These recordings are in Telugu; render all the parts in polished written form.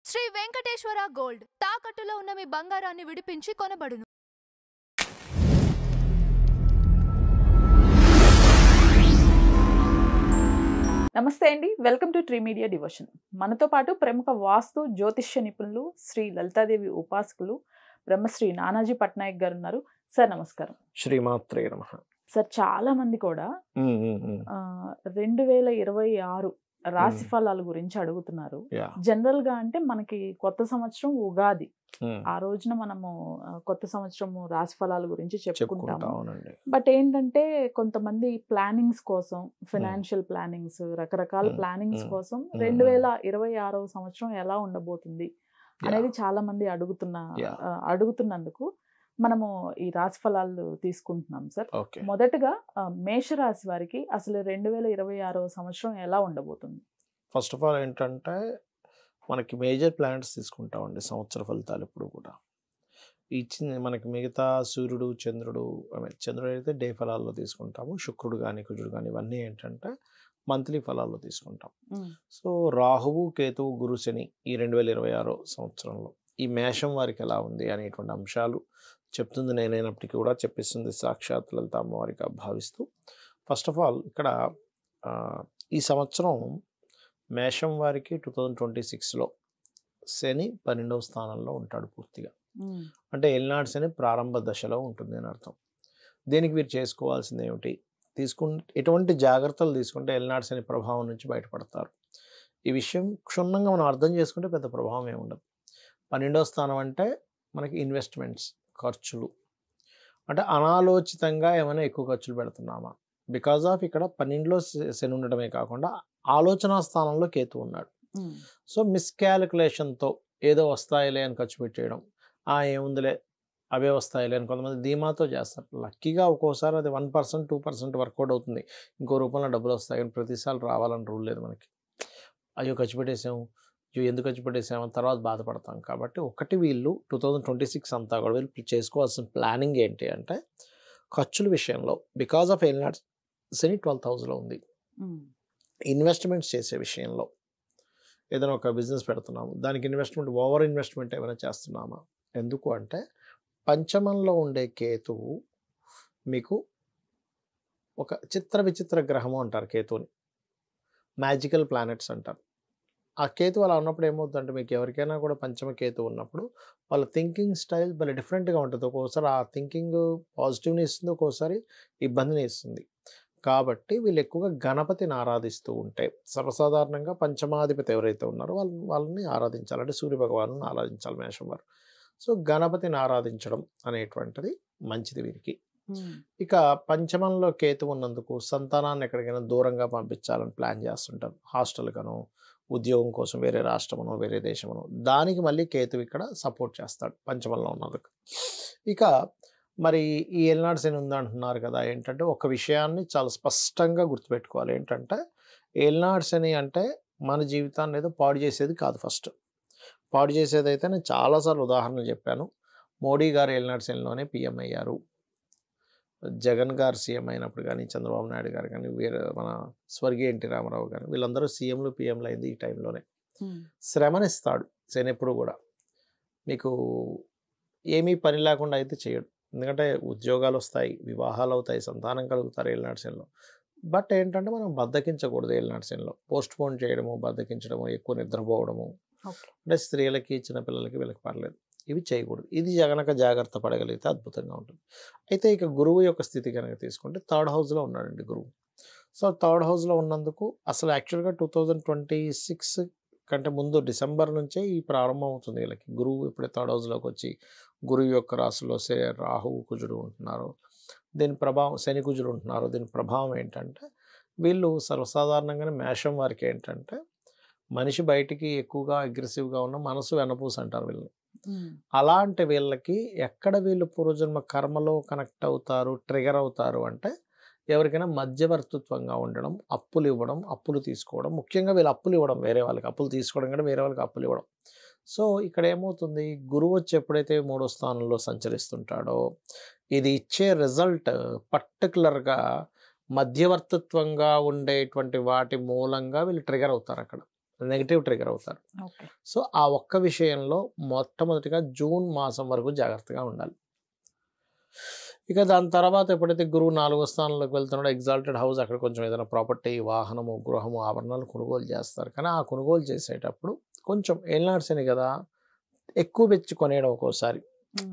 శ్రీ వెంకటేశ్వర గోల్డ్ తాకట్టులో ఉన్న మీ బంగారాన్ని విడిపించి కొనబడును. నమస్తే అండి, welcome to tree media devotion. మనతో పాటు ప్రముఖ వాస్తు జ్యోతిష్య నిపుణులు శ్రీ లలితాదేవి ఉపాసకులు బ్రహ్మశ్రీ నానాజీ పట్నాయక్ గారు ఉన్నారు. సార్ నమస్కారం. శ్రీమాత్రే నమః. సార్, చాలా మంది కూడా 2026 రాశి ఫలాల గురించి అడుగుతున్నారు. జనరల్ గా అంటే మనకి కొత్త సంవత్సరం ఉగాది, ఆ రోజున మనము కొత్త సంవత్సరం రాశి ఫలాల గురించి చెప్పుకుంటాము. బట్ ఏంటంటే కొంతమంది ప్లానింగ్స్ కోసం, ఫైనాన్షియల్ ప్లానింగ్స్, రకరకాల ప్లానింగ్స్ కోసం 2026 సంవత్సరం ఎలా ఉండబోతుంది అనేది చాలా మంది అడుగుతున్నందుకు మనము ఈ రాశి ఫలాలు తీసుకుంటున్నాం సార్. మొదటగా మేషరాశి వారికి అసలు 2026 సంవత్సరం ఎలా ఉండబోతుంది? ఫస్ట్ ఆఫ్ ఆల్ ఏంటంటే మనకి మేజర్ ప్లానెట్స్ తీసుకుంటామండి సంవత్సర ఫలితాలు ఎప్పుడు కూడా. ఇచ్చింది మనకి మిగతా సూర్యుడు, చంద్రుడు అయితే డే ఫలాల్లో తీసుకుంటాము. శుక్రుడు కానీ కుజుడు కానీ ఇవన్నీ ఏంటంటే మంత్లీ ఫలాల్లో తీసుకుంటాం. సో రాహువు, కేతువు, గురు, శని ఈ 2026 సంవత్సరంలో ఈ మేషం వారికి ఎలా ఉంది అనేటువంటి అంశాలు చెప్తుంది నేనైనప్పటికీ కూడా చెప్పిస్తుంది సాక్షాత్ లలిత అమ్మవారిగా భావిస్తూ. ఫస్ట్ ఆఫ్ ఆల్ ఇక్కడ ఈ సంవత్సరం మేషం వారికి 2026లో శని 12వ స్థానంలో ఉంటాడు పూర్తిగా. అంటే ఏలినాటి శని ప్రారంభ దశలో ఉంటుంది అని అర్థం. దీనికి మీరు చేసుకోవాల్సింది ఏమిటి, ఎటువంటి జాగ్రత్తలు తీసుకుంటే ఏలినాటి శని ప్రభావం నుంచి బయటపడతారు. ఈ విషయం క్షుణ్ణంగా మనం అర్థం చేసుకుంటే పెద్ద ప్రభావం ఏమి ఉండదు. 12వ స్థానం అంటే మనకి ఇన్వెస్ట్మెంట్స్, ఖర్చులు, అంటే అనాలోచితంగా ఏమైనా ఎక్కువ ఖర్చులు పెడుతున్నామా, బికాజ్ ఆఫ్ ఇక్కడ 12లో శని ఉండటమే కాకుండా ఆలోచన స్థానంలో కేతు ఉన్నాడు. సో మిస్కాలిక్యులేషన్తో ఏదో వస్తాయిలే అని ఖర్చు పెట్టేయడం, ఏముందిలే అవే వస్తాయిలే అని కొంతమంది ధీమాతో చేస్తారు. లక్కీగా ఒక్కోసారి అది 1%, 2% వర్కౌట్ అవుతుంది, ఇంకో రూపంలో డబ్బులు వస్తాయి. కానీ ప్రతిసారి రావాలని రూల్ లేదు మనకి. అయ్యో ఖర్చు పెట్టేసాము, ఎందుకు ఖర్చు పెట్టేసామని తర్వాత బాధపడతాం. కాబట్టి ఒకటి వీళ్ళు 2026 అంతా కూడా వీళ్ళు చేసుకోవాల్సిన ప్లానింగ్ ఏంటి అంటే ఖర్చుల విషయంలో బికాజ్ ఆఫ్ ఏలినాటి శని 12th హౌస్లో ఉంది. ఇన్వెస్ట్మెంట్స్ చేసే విషయంలో ఏదైనా ఒక బిజినెస్ పెడుతున్నాము, దానికి ఇన్వెస్ట్మెంట్ ఓవర్ ఇన్వెస్ట్మెంట్ ఏమైనా చేస్తున్నామా? ఎందుకు అంటే పంచమంలో ఉండే కేతువు మీకు ఒక చిత్ర విచిత్ర గ్రహము అంటారు కేతువుని, మ్యాజికల్ ప్లానెట్స్ అంటారు. ఆ కేతు అలా ఉన్నప్పుడు ఏమవుతుందంటే మీకు ఎవరికైనా కూడా పంచమ కేతు ఉన్నప్పుడు వాళ్ళ థింకింగ్ స్టైల్ భలే డిఫరెంట్గా ఉంటుంది. ఒక్కోసారి ఆ థింకింగ్ పాజిటివ్ని ఇస్తుంది, ఒక్కోసారి ఇబ్బందిని ఇస్తుంది. కాబట్టి వీళ్ళు ఎక్కువగా గణపతిని ఆరాధిస్తూ ఉంటే, సర్వసాధారణంగా పంచమాధిపతి ఎవరైతే ఉన్నారో వాళ్ళని ఆరాధించాలి, అంటే సూర్యభగవాను ఆరాధించాలి మేషం వారు. సో గణపతిని ఆరాధించడం అనేటువంటిది మంచిది వీరికి. ఇక పంచమంలో కేతు ఉన్నందుకు సంతానాన్ని ఎక్కడికైనా దూరంగా పంపించాలని ప్లాన్ చేస్తుంటారు, హాస్టల్కనో ఉద్యోగం కోసం వేరే రాష్ట్రమనో వేరే దేశమనో. దానికి మళ్ళీ కేతు ఇక్కడ సపోర్ట్ చేస్తాడు పంచమంలో ఉన్నందుకు. ఇక మరి ఈ ఏలినాటి శని ఉందంటున్నారు కదా, ఏంటంటే ఒక విషయాన్ని చాలా స్పష్టంగా గుర్తుపెట్టుకోవాలి. ఏంటంటే ఏలినాటి శని అంటే మన జీవితాన్ని ఏదో పాడు చేసేది కాదు. ఫస్ట్ పాడు చేసేది అయితే నేను చాలాసార్లు ఉదాహరణలు చెప్పాను. మోడీ గారు ఏలినాటి శనిలోనే పిఎం అయ్యారు. జగన్ గారు సీఎం అయినప్పుడు కానీ, చంద్రబాబు నాయుడు గారు కానీ, మన స్వర్గీయ ఎన్టీ రామారావు గారు, వీళ్ళందరూ సీఎంలు పిఎంలు అయింది ఈ టైంలోనే. శ్రమనిస్తాడు శని ఎప్పుడు కూడా. మీకు ఏమీ పని లేకుండా అయితే చేయడు, ఎందుకంటే ఉద్యోగాలు వస్తాయి, వివాహాలు అవుతాయి, సంతానం కలుగుతారు ఏలినాటి శనిలో. బట్ ఏంటంటే మనం బద్దకించకూడదు ఏలినాటి శనిలో. పోస్ట్ పోన్ చేయడము, బద్దకించడము, ఎక్కువ నిద్రపోవడము, అంటే స్త్రీలకి చిన్నపిల్లలకి వీళ్ళకి పర్లేదు, ఇవి చేయకూడదు. ఇది కనుక జాగ్రత్త పడగలిగితే అద్భుతంగా ఉంటుంది. అయితే ఇక గురువు యొక్క స్థితి కనుక తీసుకుంటే 3rd హౌస్లో ఉన్నాడండి గురువు. సో 3rd హౌస్లో ఉన్నందుకు అసలు యాక్చువల్గా 2026 కంటే ముందు డిసెంబర్ నుంచే ఈ ప్రారంభం అవుతుంది వీళ్ళకి. గురువు ఇప్పుడే 3rd హౌస్లోకి వచ్చి గురువు యొక్క రాశిలో రాహువు, కుజుడు ఉంటున్నారు. దీని ప్రభావం శని, కుజుడు ఉంటున్నారు. దీని ప్రభావం ఏంటంటే వీళ్ళు సర్వసాధారణంగానే మేషం వారికి ఏంటంటే మనిషి బయటికి ఎక్కువగా అగ్రెసివ్గా ఉన్న మనసు వెనపూస అంటారు వీళ్ళని. అలాంటి వీళ్ళకి ఎక్కడ వీళ్ళు పూర్వజన్మ కర్మలో కనెక్ట్ అవుతారు, ట్రిగర్ అవుతారు అంటే ఎవరికైనా మధ్యవర్తిత్వంగా ఉండడం, అప్పులు ఇవ్వడం, అప్పులు తీసుకోవడం. ముఖ్యంగా వీళ్ళు అప్పులు ఇవ్వడం, వేరే వాళ్ళకి అప్పులు తీసుకోవడం కంటే వేరే వాళ్ళకి అప్పులు ఇవ్వడం. సో ఇక్కడ ఏమవుతుంది, గురువు వచ్చి ఎప్పుడైతే 3వ స్థానంలో సంచరిస్తుంటాడో ఇది ఇచ్చే రిజల్ట్ పర్టికులర్గా మధ్యవర్తిత్వంగా ఉండేటువంటి వాటి మూలంగా వీళ్ళు ట్రిగర్ అవుతారు అక్కడ. నెగిటివ్ ట్రిగర్ అవుతారు. సో ఆ ఒక్క విషయంలో మొట్టమొదటిగా జూన్ మాసం వరకు జాగ్రత్తగా ఉండాలి. ఇక దాని తర్వాత ఎప్పుడైతే గురువు 4వ స్థానంలోకి వెళ్తున్నాడో ఎగ్జాల్టెడ్ హౌస్, అక్కడ కొంచెం ఏదైనా ప్రాపర్టీ, వాహనము, గృహము, ఆభరణాలు కొనుగోలు చేస్తారు. కానీ ఆ కొనుగోలు చేసేటప్పుడు కొంచెం ఏలినాటి శని కదా, ఎక్కువ పెంచి కొనేయడం, ఒక్కోసారి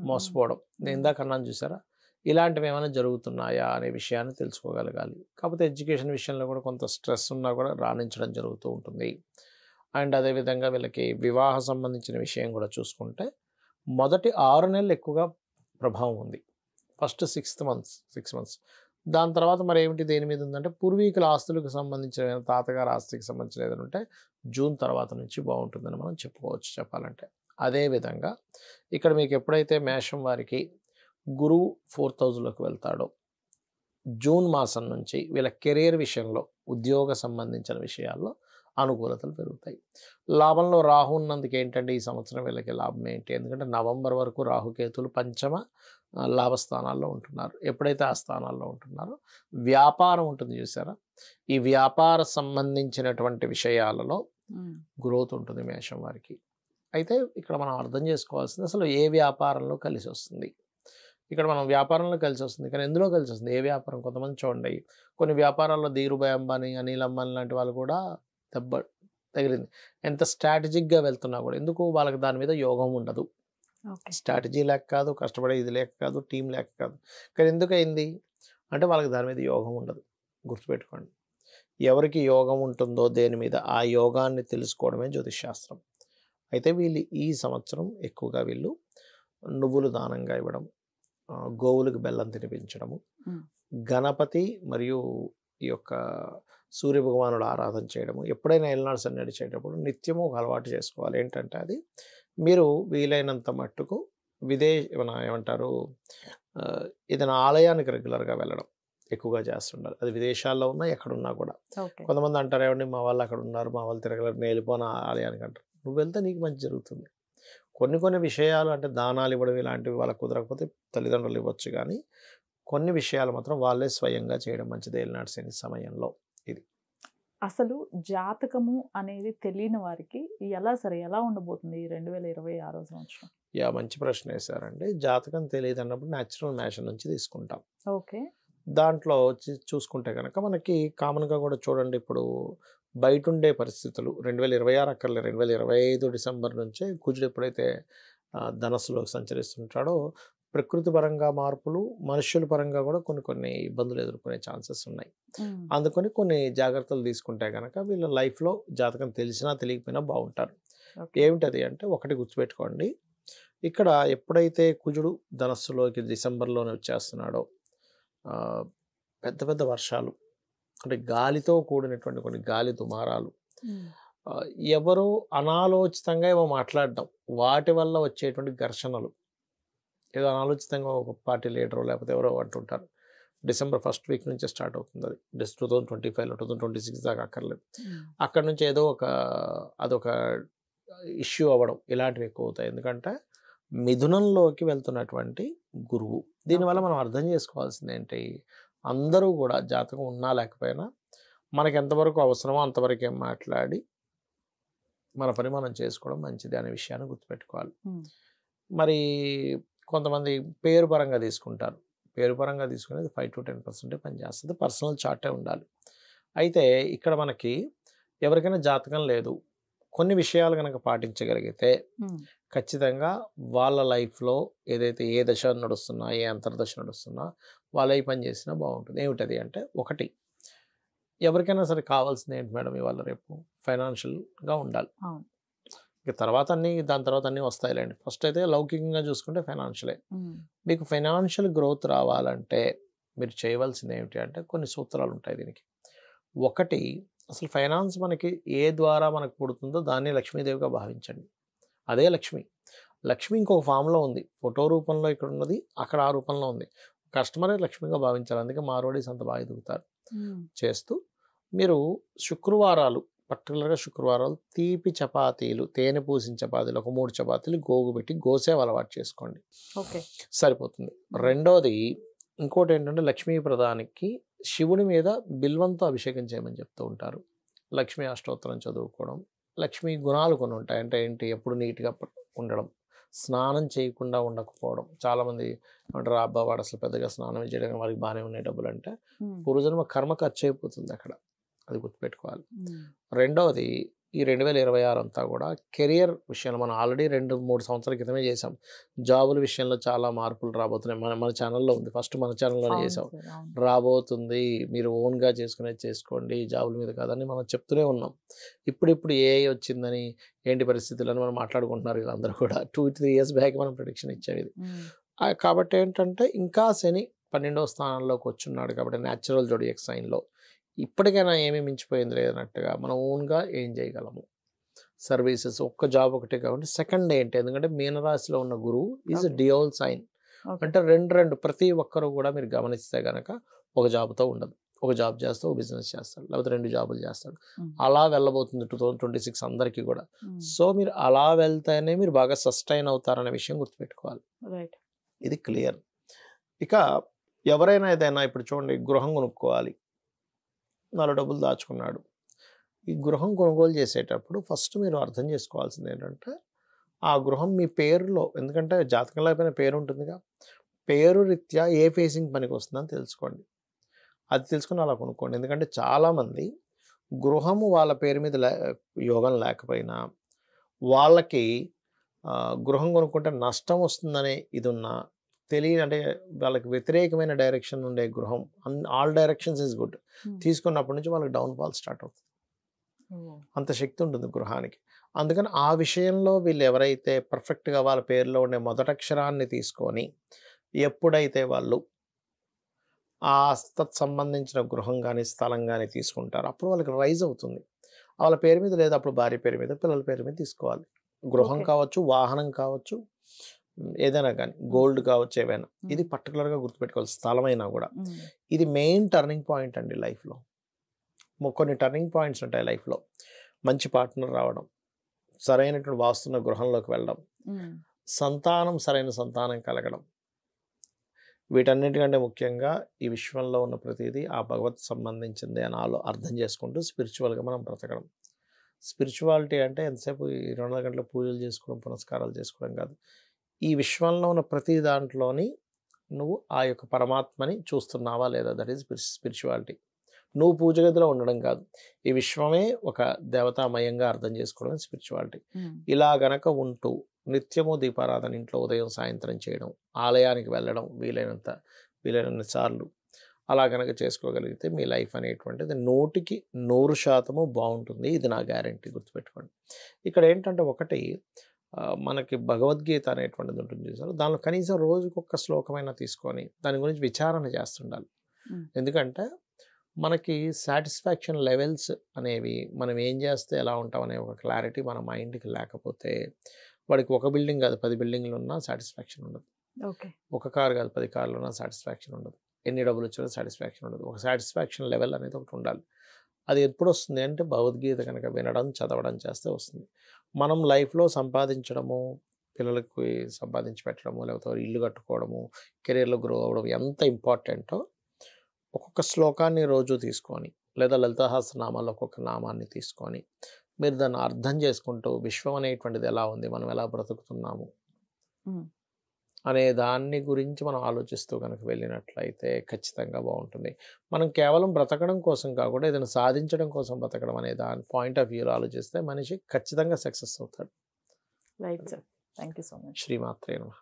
మోసపోవడం. నేను ఇందాక అన్నాను చూసారా, ఇలాంటివి ఏమైనా జరుగుతున్నాయా అనే విషయాన్ని తెలుసుకోగలగాలి. కాకపోతే ఎడ్యుకేషన్ విషయంలో కూడా కొంత స్ట్రెస్ ఉన్నా కూడా రాణించడం జరుగుతూ ఉంటుంది. అండ్ అదేవిధంగా వీళ్ళకి వివాహ సంబంధించిన విషయం కూడా చూసుకుంటే మొదటి 6 నెలలు ఎక్కువగా ప్రభావం ఉంది. First 6 months. దాని తర్వాత మరి ఏమిటి దేని మీద ఉందంటే పూర్వీకుల ఆస్తులకు సంబంధించిన, తాతగారి ఆస్తికి సంబంధించిన ఏదైనా ఉంటే జూన్ తర్వాత నుంచి బాగుంటుందని మనం చెప్పుకోవచ్చు చెప్పాలంటే. అదేవిధంగా ఇక్కడ మీకు ఎప్పుడైతే మేషం వారికి గురువు 4th హౌస్లోకి వెళ్తాడో జూన్ మాసం నుంచి వీళ్ళ కెరీర్ విషయంలో, ఉద్యోగ సంబంధించిన విషయాల్లో అనుకూలతలు పెరుగుతాయి. లాభంలో రాహు ఉన్నందుకు ఏంటంటే ఈ సంవత్సరం వీళ్ళకి లాభం ఏంటి, ఎందుకంటే నవంబర్ వరకు రాహుకేతులు పంచమ లాభస్థానాల్లో ఉంటున్నారు. ఎప్పుడైతే ఆ స్థానాల్లో ఉంటున్నారో వ్యాపారం ఉంటుంది చూసారా, ఈ వ్యాపార సంబంధించినటువంటి విషయాలలో గ్రోత్ ఉంటుంది మేషం వారికి. అయితే ఇక్కడ మనం అర్థం చేసుకోవాల్సింది అసలు ఏ వ్యాపారంలో కలిసి వస్తుంది. ఇక్కడ మనం వ్యాపారంలో కలిసి వస్తుంది, కానీ ఎందులో కలిసి వస్తుంది, ఏ వ్యాపారం. కొంతమంది చూడండి, కొన్ని వ్యాపారాల్లో ధీరుభాయ్ అంబానీ, అనిల్ అంబానీ లాంటి వాళ్ళు కూడా దెబ్బ తగిలింది. ఎంత స్ట్రాటజిక్గా వెళ్తున్నా కూడా ఎందుకు, వాళ్ళకి దాని మీద యోగం ఉండదు. స్ట్రాటజీ లేక కాదు, కష్టపడే ఇది లేక కాదు, టీం లేక కాదు. కానీ ఎందుకు అయింది అంటే వాళ్ళకి దాని మీద యోగం ఉండదు. గుర్తుపెట్టుకోండి, ఎవరికి యోగం ఉంటుందో దేని మీద, ఆ యోగాన్ని తెలుసుకోవడమే జ్యోతిష్ శాస్త్రం. అయితే వీళ్ళు ఈ సంవత్సరం ఎక్కువగా వీళ్ళు నువ్వులు దానంగా ఇవ్వడం, గోవులకు బెల్లం తినిపించడము, గణపతి మరియు ఈ యొక్క సూర్య భగవానుడు ఆరాధన చేయడము. ఎప్పుడైనా ఏలినాడు శని నడిచేటప్పుడు నిత్యము ఒక అలవాటు చేసుకోవాలి. ఏంటంటే అది మీరు వీలైనంత మట్టుకు ఏమంటారు, ఏదైనా ఆలయానికి రెగ్యులర్గా వెళ్ళడం ఎక్కువగా చేస్తుండాలి. అది విదేశాల్లో ఉన్నా ఎక్కడున్నా కూడా. కొంతమంది అంటారు, ఏమండి మా వాళ్ళు అక్కడ ఉన్నారు, మా వాళ్ళు తిరగలేరు, నేను వెళ్ళిపోయిన ఆలయానికి అంటారు. నువ్వు వెళ్తే నీకు మంచి జరుగుతుంది. కొన్ని విషయాలు అంటే దానాలు ఇవ్వడం ఇలాంటివి వాళ్ళకు కుదరకపోతే తల్లిదండ్రులు ఇవ్వచ్చు, కానీ కొన్ని విషయాలు మాత్రం వాళ్ళే స్వయంగా చేయడం మంచిది ఏలినాటి శని సమయంలో. ఇది అసలు జాతకము అనేది తెలియని వారికి ఎలా ఉండబోతుంది 2026 సంవత్సరం? మంచి ప్రశ్న వేశారండి. జాతకం తెలియదు అన్నప్పుడు న్యాచురల్ మేషన్ నుంచి తీసుకుంటాం. ఓకే. దాంట్లో చూసుకుంటే కనుక మనకి కామన్గా కూడా చూడండి, ఇప్పుడు బయట ఉండే పరిస్థితులు 2026 అక్కర్లే, 2025 డిసెంబర్ నుంచే కుజుడు ఎప్పుడైతే ధనస్సులోకి సంచరిస్తుంటాడో ప్రకృతి పరంగా మార్పులు, మనుష్యుల పరంగా కూడా కొన్ని ఇబ్బందులు ఎదుర్కొనే ఛాన్సెస్ ఉన్నాయి. అందుకని కొన్ని జాగ్రత్తలు తీసుకుంటే కనుక వీళ్ళ లైఫ్లో జాతకం తెలిసినా తెలియకపోయినా బాగుంటారు. ఏమిటది అంటే, ఒకటి గుర్తుపెట్టుకోండి, ఇక్కడ ఎప్పుడైతే కుజుడు ధనస్సులోకి డిసెంబర్లోనే వచ్చేస్తున్నాడో పెద్ద పెద్ద వర్షాలు, అంటే గాలితో కూడినటువంటి కొన్ని గాలి దుమారాలు, ఎవరో అనాలోచితంగా ఏమో మాట్లాడడం, వాటి వల్ల వచ్చేటువంటి ఘర్షణలు, ఏదో అనాలోచితంగా ఒక పార్టీ లీడరు లేకపోతే ఎవరో అంటుంటారు. డిసెంబర్ 1st వీక్ నుంచే స్టార్ట్ అవుతుంది అది. 2025లో 2026 దాకా అక్కర్లేదు. అక్కడ నుంచి ఏదో అదొక ఇష్యూ అవ్వడం ఇలాంటివి ఎక్కువ అవుతాయి. ఎందుకంటే మిథునంలోకి వెళ్తున్నటువంటి గురువు. దీనివల్ల మనం అర్థం చేసుకోవాల్సింది ఏంటి, అందరూ కూడా జాతకం ఉన్నా లేకపోయినా మనకి ఎంతవరకు అవసరమో అంతవరకే మాట్లాడి మన పని మనం చేసుకోవడం మంచిది అనే విషయాన్ని గుర్తుపెట్టుకోవాలి. మరి కొంతమంది పేరు పరంగా తీసుకుంటారు. పేరు పరంగా తీసుకునేది 5 to 10% పనిచేస్తుంది. పర్సనల్ చార్టే ఉండాలి. అయితే ఇక్కడ మనకి ఎవరికైనా జాతకం లేదు, కొన్ని విషయాలు కనుక పాటించగలిగితే ఖచ్చితంగా వాళ్ళ లైఫ్లో ఏదైతే ఏ దశ నడుస్తున్నా, ఏ అంతర్దశ నడుస్తున్నా వాళ్ళ ఈ పని చేసినా బాగుంటుంది. ఏమిటది అంటే, ఒకటి ఎవరికైనా సరే కావాల్సింది ఏంటి మేడం ఇవాళ రేపు, ఫైనాన్షియల్గా ఉండాలి. ఇక తర్వాత దాని తర్వాత అన్నీ వస్తాయిలేండి. ఫస్ట్ అయితే లౌకికంగా చూసుకుంటే ఫైనాన్షియలే. మీకు ఫైనాన్షియల్ గ్రోత్ రావాలంటే మీరు చేయవలసింది ఏమిటి అంటే, కొన్ని సూత్రాలు ఉంటాయి దీనికి. ఒకటి, అసలు ఫైనాన్స్ మనకి ఏ ద్వారా మనకు పుడుతుందో దాన్ని లక్ష్మీదేవిగా భావించండి. అదే లక్ష్మి. లక్ష్మి ఇంకొక ఫామ్లో ఉంది, ఫోటో రూపంలో ఇక్కడ ఉన్నది, అక్కడ ఆ రూపంలో ఉంది. కస్టమరే లక్ష్మిగా భావించాలి. అందుకే మార్వాడీస్ అంత బాగా ఎదుగుతారు. చేస్తూ మీరు శుక్రవారాలు, పర్టికులర్గా శుక్రవారాలు తీపి చపాతీలు, తేనె పూసిన చపాతీలు ఒక 3 చపాతీలు గోగు పెట్టి గోసేవ అలవాటు చేసుకోండి. ఓకే, సరిపోతుంది. రెండోది, ఇంకోటి ఏంటంటే లక్ష్మీ ప్రదానికి శివుడి మీద బిల్వంతో అభిషేకం చేయమని చెప్తూ ఉంటారు. లక్ష్మీ అష్టోత్తరం చదువుకోవడం, లక్ష్మి గుణాలు కొన్ని ఉంటాయి. అంటే ఏంటి, ఎప్పుడు నీట్గా ఉండడం, స్నానం చేయకుండా ఉండకపోవడం. చాలామంది అంటారు అబ్బా వాడు అసలు పెద్దగా స్నానం చేయడానికి వారికి బాగానే ఉన్నాయి డబ్బులు అంటే, పూర్వజన్మ కర్మ ఖర్చు అయిపోతుంది అక్కడ, అది గుర్తుపెట్టుకోవాలి. రెండవది ఈ 2026 అంతా కూడా కెరియర్ విషయంలో మనం ఆల్రెడీ 2-3 సంవత్సరాల క్రితమే చేసాం. జాబుల విషయంలో చాలా మార్పులు రాబోతున్నాయి. మన ఛానల్లో ఉంది, ఫస్ట్ మన ఛానల్లోనే చేసాం. రాబోతుంది, మీరు ఓన్గా చేసుకునేది చేసుకోండి, జాబుల మీద కాదని మనం చెప్తూనే ఉన్నాం. ఇప్పుడు ఏఐ వచ్చిందని ఏంటి పరిస్థితులు అని మనం మాట్లాడుకుంటున్నారు కదా అందరూ కూడా. 2-3 ఇయర్స్ బ్యాక్ మనం ప్రిడిక్షన్ ఇచ్చేది. కాబట్టి ఏంటంటే ఇంకా శని 12వ స్థానంలోకి వచ్చున్నాడు కాబట్టి న్యాచురల్ జోడియాక్ సైన్లో ఇప్పటికైనా ఏమీ మించిపోయింది లేదన్నట్టుగా మనం ఓన్గా ఏం చేయగలము, సర్వీసెస్, ఒక్క జాబ్ ఒకటే కాబట్టి. సెకండ్ ఏంటి, ఎందుకంటే మీనరాశిలో ఉన్న గురువు ఈజ్ డియోల్ సైన్, అంటే రెండు ప్రతి ఒక్కరు కూడా మీరు గమనిస్తే కనుక ఒక జాబ్తో ఉండదు, ఒక జాబ్ చేస్తూ ఒక బిజినెస్ చేస్తాడు, లేకపోతే 2 జాబులు చేస్తాడు. అలా వెళ్ళబోతుంది 2026 అందరికీ కూడా. సో మీరు అలా వెళ్తేనే మీరు బాగా సస్టైన్ అవుతారనే విషయం గుర్తుపెట్టుకోవాలి. ఇది క్లియర్. ఇక ఎవరైనా ఏదైనా ఇప్పుడు చూడండి, గృహం కొనుక్కోవాలి, 4 డబ్బులు దాచుకున్నాడు. ఈ గృహం కొనుగోలు చేసేటప్పుడు ఫస్ట్ మీరు అర్థం చేసుకోవాల్సింది ఏంటంటే ఆ గృహం మీ పేరులో, ఎందుకంటే జాతకంలో అయిపోయిన పేరు ఉంటుందిగా, పేరు రీత్యా ఏ ఫేసింగ్ పనికి వస్తుందని తెలుసుకోండి. అది తెలుసుకుని అలా కొనుక్కోండి. ఎందుకంటే చాలామంది గృహము వాళ్ళ పేరు మీద యోగం లేకపోయినా వాళ్ళకి గృహం కొనుక్కుంటే నష్టం వస్తుందనే ఇది ఉన్నా తెలియదు, అంటే వాళ్ళకి వ్యతిరేకమైన డైరెక్షన్ ఉండే గృహం, ఆల్ డైరెక్షన్స్ ఈజ్ గుడ్ తీసుకున్నప్పటి నుంచి వాళ్ళకి డౌన్ఫాల్ స్టార్ట్ అవుతుంది. అంత శక్తి ఉంటుంది గృహానికి. అందుకని ఆ విషయంలో వీళ్ళు ఎవరైతే పర్ఫెక్ట్గా వాళ్ళ పేరులో ఉండే మొదటక్షరాన్ని తీసుకొని ఎప్పుడైతే వాళ్ళు ఆ సంబంధించిన గృహం కానీ స్థలం కానీ తీసుకుంటారో అప్పుడు వాళ్ళకి రైజ్ అవుతుంది. వాళ్ళ పేరు మీద లేదా అప్పుడు భార్య పేరు మీద, పిల్లల పేరు మీద తీసుకోవాలి. గృహం కావచ్చు, వాహనం కావచ్చు, ఏదైనా కానీ, గోల్డ్ కావచ్చు, ఏవైనా. ఇది పర్టికులర్గా గుర్తుపెట్టుకోవాలి. స్థలమైనా కూడా ఇది మెయిన్ టర్నింగ్ పాయింట్ అండి లైఫ్లో. కొన్ని టర్నింగ్ పాయింట్స్ ఉంటాయి లైఫ్లో. మంచి పార్ట్నర్ రావడం, సరైనటువంటి వాస్తున్న గృహంలోకి వెళ్ళడం, సరైన సంతానం కలగడం, వీటన్నిటికంటే ముఖ్యంగా ఈ విశ్వంలో ఉన్న ప్రతిదీ ఆ భగవత్ సంబంధించింది అని అర్థం చేసుకుంటూ స్పిరిచువల్గా మనం బ్రతకడం. స్పిరిచువాలిటీ అంటే ఎంతసేపు 24 గంటల పూజలు చేసుకోవడం, పునస్కారాలు చేసుకోవడం కాదు. ఈ విశ్వంలో ఉన్న ప్రతి దాంట్లోని నువ్వు ఆ యొక్క పరమాత్మని చూస్తున్నావా లేదా, దట్ ఈజ్ స్పిరిచువాలిటీ. నువ్వు పూజ గదిలో ఉండడం కాదు, ఈ విశ్వమే ఒక దేవతామయంగా అర్థం చేసుకోవడం స్పిరిచువాలిటీ. ఇలా గనక ఉంటూ నిత్యము దీపారాధన ఇంట్లో ఉదయం సాయంత్రం చేయడం, ఆలయానికి వెళ్ళడం వీలైనంత సార్లు అలా గనక చేసుకోగలిగితే మీ లైఫ్ అనేటువంటిది 100% బాగుంటుంది. ఇది నా గ్యారంటీ, గుర్తుపెట్టుకోండి. ఇక్కడ ఏంటంటే ఒకటి, మనకి భగవద్గీత అనేటువంటిది ఉంటుంది చూసారు, దానిలో కనీసం రోజుకొక శ్లోకమైనా తీసుకొని దాని గురించి విచారణ చేస్తుండాలి. ఎందుకంటే మనకి సాటిస్ఫాక్షన్ లెవెల్స్ అనేవి మనం ఏం చేస్తే ఎలా ఉంటాం అనే ఒక క్లారిటీ మన మైండ్కి లేకపోతే వాడికి ఒక బిల్డింగ్ కాదు 10 బిల్డింగ్లు ఉన్నా సాటిస్ఫాక్షన్ ఉండదు. ఒక కారు కాదు 10 కార్లు ఉన్నా సాటిస్ఫాక్షన్ ఉండదు. ఎన్ని డబ్బులు వచ్చినా సాటిస్ఫాక్షన్ ఉండదు. ఒక సాటిస్ఫాక్షన్ లెవెల్ అనేది ఒకటి ఉండాలి. అది ఎప్పుడు వస్తుంది అంటే భగవద్గీత కనుక వినడం, చదవడం చేస్తే వస్తుంది. మనం లైఫ్లో సంపాదించడము, పిల్లలకి సంపాదించి పెట్టడము, లేకపోతే ఇల్లు కట్టుకోవడము, కెరీర్లో గ్రో అవ్వడం ఎంత ఇంపార్టెంటో ఒక్కొక్క శ్లోకాన్ని రోజు తీసుకొని, లేదా లలితాసహస్రనామాల్లో ఒక్కొక్క నామాన్ని తీసుకొని మీరు దాన్ని అర్థం చేసుకుంటూ విశ్వం అనేటువంటిది ఎలా ఉంది, మనం ఎలా బ్రతుకుతున్నాము అనే దాన్ని గురించి మనం ఆలోచిస్తూ కనుక వెళ్ళినట్లయితే ఖచ్చితంగా బాగుంటుంది. మనం కేవలం బ్రతకడం కోసం కాకుండా ఏదైనా సాధించడం కోసం బ్రతకడం అనే దాని పాయింట్ ఆఫ్ వ్యూలో ఆలోచిస్తే మనిషి ఖచ్చితంగా సక్సెస్ అవుతాడు. Right sir, thank you so much. శ్రీమాత్రే నమః.